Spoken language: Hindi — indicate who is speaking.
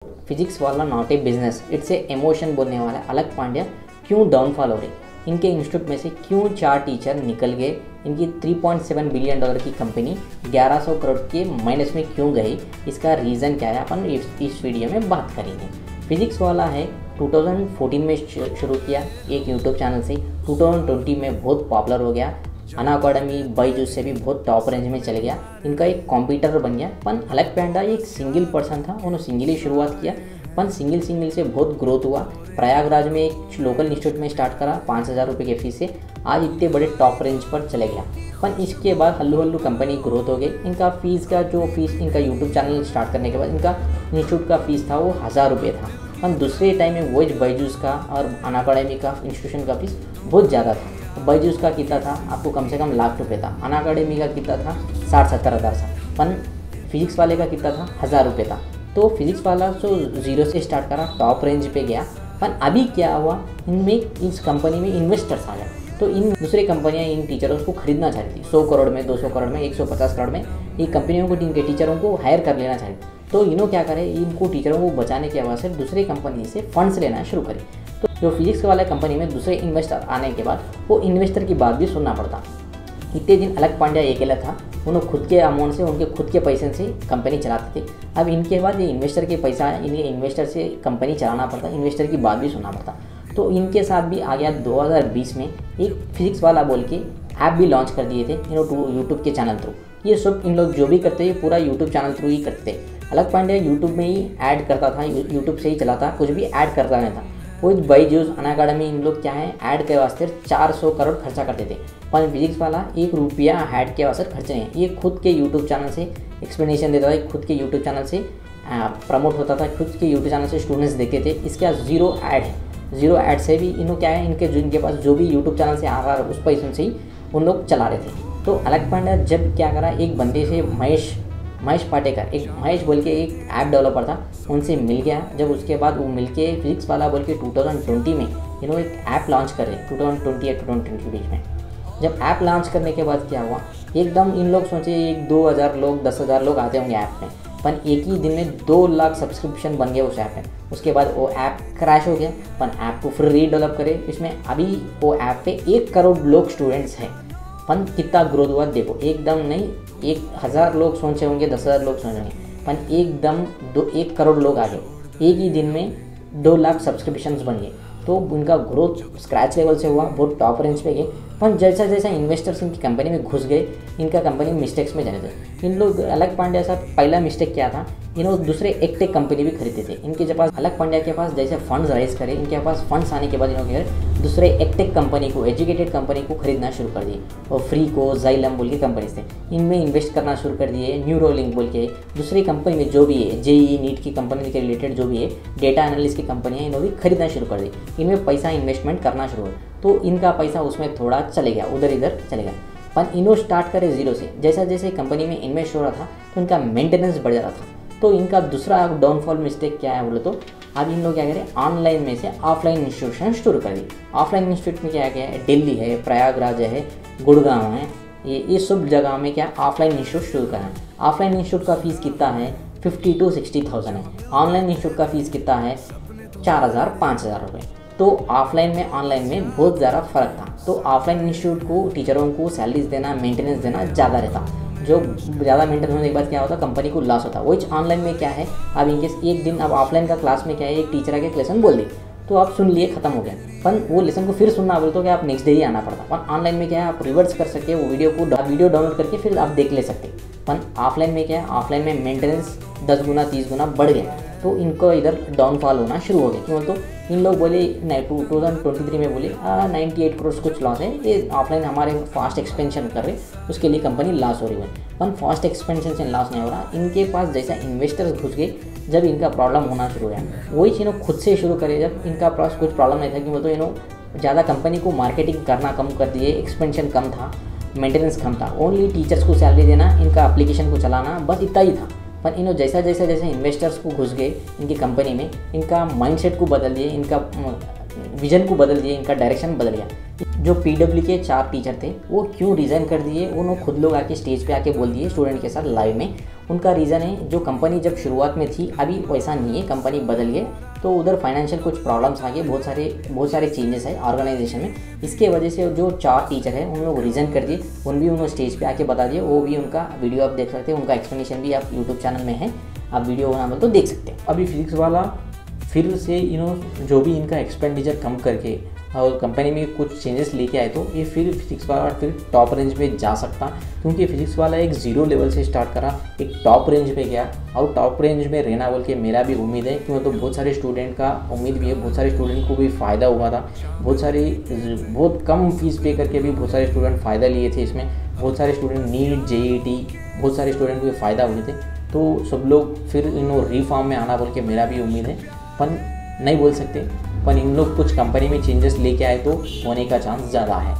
Speaker 1: फिजिक्स वाला not a business, it's a emotion बोलने वाला अलग पांड्या क्यों डाउनफॉल हो रही, इनके इंस्टीट्यूट में से क्यों 4 टीचर निकल गए, इनकी $3.7 बिलियन की कंपनी 1100 करोड़ के माइनस में क्यों गई, इसका रीज़न क्या है अपन इस वीडियो में बात करेंगे। फिजिक्स वाला है 2014 में शुरू किया एक यूट्यूब चैनल से, 2020 में बहुत पॉपुलर हो गया, अनअकैडमी बायजूस से भी बहुत टॉप रेंज में चले गया, इनका एक कॉम्पिटिटर बन गया। पन अलग पांड्या एक सिंगल पर्सन था, उन्होंने सिंगल ही शुरुआत किया, पन सिंगल से बहुत ग्रोथ हुआ। प्रयागराज में एक लोकल इंस्टीट्यूट में स्टार्ट करा 5,000 रुपये के फीस से, आज इतने बड़े टॉप रेंज पर चले गया। पन इसके बाद हल्लू हल्लू कंपनी ग्रोथ हो गई। इनका फीस इनका यूट्यूब चैनल स्टार्ट करने के बाद इनका इंस्टीट्यूट का फीस था वो 1,000 रुपये था। पन दूसरे टाइम में वही बायजूस का और अनअकैडमी का इंस्टीट्यूशन का फीस बहुत ज़्यादा था। बायजूस का कितना था आपको कम से कम ₹1,00,000 था, अनअकैडमी का कितना था 60-70 हज़ार था, पन फिजिक्स वाले का कितना था 1,000 रुपये था। तो फिजिक्स वाला जो जीरो से स्टार्ट करा टॉप रेंज पे गया। पर अभी क्या हुआ, इनमें इस कंपनी में इन्वेस्टर्स आ गए, तो इन दूसरी कंपनियां इन टीचरों को खरीदना चाहती थी 100 करोड़ में, 200 करोड़ में, 150 करोड़ में, ये कंपनियों को इनके टीचरों को हायर कर लेना चाहिए। तो इन्हों क्या करे, इनको टीचरों को बचाने के वजह से दूसरी कंपनी से फंड्स लेना शुरू करे। तो जो फिजिक्स वाले कंपनी में दूसरे इन्वेस्टर आने के बाद वो इन्वेस्टर की बात भी सुनना पड़ता। इतने दिन अलग पांड्या अकेला था, उन्होंने खुद के अमाउंट से, उनके खुद के पैसे से कंपनी चलाते थे। अब इनके बाद ये इन्वेस्टर के पैसा, इन्हें इन्वेस्टर से कंपनी चलाना पड़ता, इन्वेस्टर की बात भी सुनना पड़ता। तो इनके साथ भी आ गया 2020 में एक फिजिक्स वाला बोल के ऐप भी लॉन्च कर दिए थे यूट्यूब के चैनल थ्रू। ये सब इन लोग जो भी करते हैं पूरा यूट्यूब चैनल थ्रू ही करते थे। अलग पांड्या यूट्यूब में ही ऐड करता था, यूट्यूब से ही चलाता, कुछ भी ऐड करता नहीं था। वो बायजूस अनअकैडमी इन लोग क्या है ऐड के वास्ते 400 करोड़ खर्चा करते थे, पर फिजिक्स वाला ₹1 ऐड के वास्ते खर्च नहीं है। ये खुद के यूट्यूब चैनल से एक्सप्लेनेशन देता था, खुद के यूट्यूब चैनल से प्रमोट होता था, खुद के यूट्यूब चैनल से स्टूडेंट्स देखते थे। इसका जीरो ऐड है, जीरो ऐड से भी इन्हों क्या है, इनके पास जो भी यूट्यूब चैनल से आ रहा है उस पैसों से ही उन लोग चला रहे थे। तो अलग पांड्या जब क्या करा, एक बंदे से महेश पाटेकर, एक महेश बोल के एक ऐप डेवलपर था, उनसे मिल गया। जब उसके बाद वो मिल के फिजिक्स वाला बोल के 2020 में इन्होंने एक ऐप लॉन्च करे, 2020 या 2020 के बीच में। जब ऐप लॉन्च करने के बाद क्या हुआ, एकदम इन लोग सोचे 1-2 हज़ार लोग, 10,000 लोग आते होंगे ऐप में, पर एक ही दिन में 2 लाख सब्सक्रिप्शन बन गए उस ऐप में। उसके बाद वो ऐप क्रैश हो गया, पर ऐप को फिर रीडेवलप करे। इसमें अभी वो ऐप पे 1 करोड़ लोग स्टूडेंट्स हैं। पन कितना ग्रोथ हुआ देखो, एकदम नहीं 1,000 लोग सोचे होंगे, 10,000 लोग सोचे होंगे, पर एकदम 1 करोड़ लोग आ गए। एक ही दिन में 2 लाख सब्सक्रिप्शंस बन गए। तो उनका ग्रोथ स्क्रैच लेवल से हुआ, बहुत टॉप रेंज पे गए। पर जैसा जैसा इन्वेस्टर्स इनकी कंपनी में घुस गए, इनका कंपनी मिस्टेक्स में जाने थे। इन लोग अलग पांड्या साहब पहला मिस्टेक क्या था, इन्होंने दूसरे एगटेक कंपनी भी खरीदते थे। इनके पास अलग पांड्या के पास जैसे फंड्स राइज करे, इनके पास फंड्स आने के बाद इन्होंने दूसरे एगटेक कंपनी को, एजुकेटेड कंपनी को खरीदना शुरू कर दिए। और फ्री को जाइलम बोल के कंपनी से इनमें इन्वेस्ट करना शुरू कर दिए। न्यूरोलिंक बोल के दूसरी कंपनी में जो भी है, जेईई नीट की कंपनी के रिलेटेड जो भी है, डेटा एनालिस्ट की कंपनी है, इन्होंने खरीदना शुरू कर दी। इनमें पैसा इन्वेस्टमेंट करना शुरू हुआ, तो इनका पैसा उसमें थोड़ा चले गया, उधर इधर चले गया। पर इन्हों स्टार्ट करे जीरो से, जैसा जैसे कंपनी में इन्वेस्ट हो रहा था तो इनका मेंटेनेंस बढ़ जा रहा था। तो इनका दूसरा डाउनफॉल मिस्टेक क्या है बोले तो, अब इन लोग क्या करें, ऑनलाइन में से ऑफलाइन इंस्टीट्यूशन शुरू कर दी। ऑफलाइन इंस्टीट्यूट में क्या क्या है, दिल्ली है, प्रयागराज है, गुड़गांव है, ये सब जगह में क्या ऑफलाइन इंस्टीट्यूट शुरू करना है। ऑफलाइन इंस्टीट्यूट का फीस कितना है, 50,000 to 60,000 है। ऑनलाइन इंस्टीट्यूट का फीस कितना है, 4,000-5,000 रुपये। तो ऑफलाइन में ऑनलाइन में बहुत ज़्यादा फ़र्क था। तो ऑफलाइन इंस्टीट्यूट को टीचरों को सैलरीज देना, मेंटेनेंस देना ज़्यादा रहता, जो ज़्यादा मेंटेन होने के बाद क्या होता, कंपनी को लॉस होता। वही ऑनलाइन में क्या है, अब इनकेस एक दिन अब ऑफलाइन का क्लास में क्या है, एक टीचर आके लेसन बोल दी तो आप सुन लिए, खत्म हो गया। पर वो लेसन को फिर सुनना बोले तो क्या आप नेक्स्ट डे ही आना पड़ता। पर ऑनलाइन में क्या है, आप रिवर्स कर सकते, वो वीडियो डाउनलोड करके फिर आप देख ले सकते। पर ऑफलाइन में क्या है, ऑफलाइन में मेंटेनेंस 10 गुना 30 गुना बढ़ गया। तो इनको इधर डाउनफॉल होना शुरू हो गया। क्यों तो इन लोग बोले 2023 में बोले 98 करोड़ कुछ लॉस है, ये ऑफलाइन हमारे फास्ट एक्सपेंशन कर रहे, उसके लिए कंपनी लॉस हो रही है। पर फास्ट एक्सपेंशन से लॉस नहीं हो रहा, इनके पास जैसा इन्वेस्टर्स घुस गए, जब इनका प्रॉब्लम होना शुरू हो गया। वही चीज़ खुद से शुरू करे, जब इनका पास कुछ प्रॉब्लम नहीं था, क्यों तो इन्होंने ज़्यादा कंपनी को मार्केटिंग करना कम कर दिए, एक्सपेंशन कम था, मेंटेनेंस कम था, ओनली टीचर्स को सैलरी देना, इनका एप्लीकेशन को चलाना, बस इतना ही था। पर इन्होंने जैसा जैसे इन्वेस्टर्स को घुस गए इनकी कंपनी में, इनका माइंडसेट को बदल दिए, इनका विजन को बदल दिए, इनका डायरेक्शन बदल गया। जो पीडब्ल्यू के 4 टीचर थे वो क्यों रिज़ाइन कर दिए, उन्होंने खुद लोग आके स्टेज पे आके बोल दिए स्टूडेंट के साथ लाइव में, उनका रीज़न है जो कंपनी जब शुरुआत में थी अभी वैसा नहीं है, कंपनी बदल गई, तो उधर फाइनेंशियल कुछ प्रॉब्लम्स आ गए, बहुत सारे चेंजेस है ऑर्गेनाइजेशन में। इसके वजह से जो 4 टीचर है उन लोग रीज़न कर दिए, उन्होंने स्टेज पे आके बता दिए। वो भी उनका वीडियो आप देख सकते हैं, उनका एक्सप्लेनेशन भी आप यूट्यूब चैनल में है, आप वीडियो बना तो देख सकते हैं।
Speaker 2: अभी फिजिक्स वाला फिर से जो भी इनका एक्सपेंडिचर कम करके और कंपनी में कुछ चेंजेस लेके आए, तो ये फिर फिजिक्स वाला फिर टॉप रेंज में जा सकता, क्योंकि फिजिक्स वाला एक 0 लेवल से स्टार्ट करा, एक टॉप रेंज पे गया और टॉप रेंज में रहना बोल के मेरा भी उम्मीद है, क्योंकि तो बहुत सारे स्टूडेंट का उम्मीद भी है, बहुत सारे स्टूडेंट को भी फ़ायदा हुआ था, बहुत कम फीस पे करके भी बहुत सारे स्टूडेंट फ़ायदा लिए थे इसमें, बहुत सारे स्टूडेंट नीट JET बहुत सारे स्टूडेंट को भी फ़ायदा हुए थे। तो सब लोग फिर रिफॉर्म में आना बोल के मेरा भी उम्मीद है, पर नहीं बोल सकते, पर इन लोग कुछ कंपनी में चेंजेस लेके आए तो होने का चांस ज़्यादा है।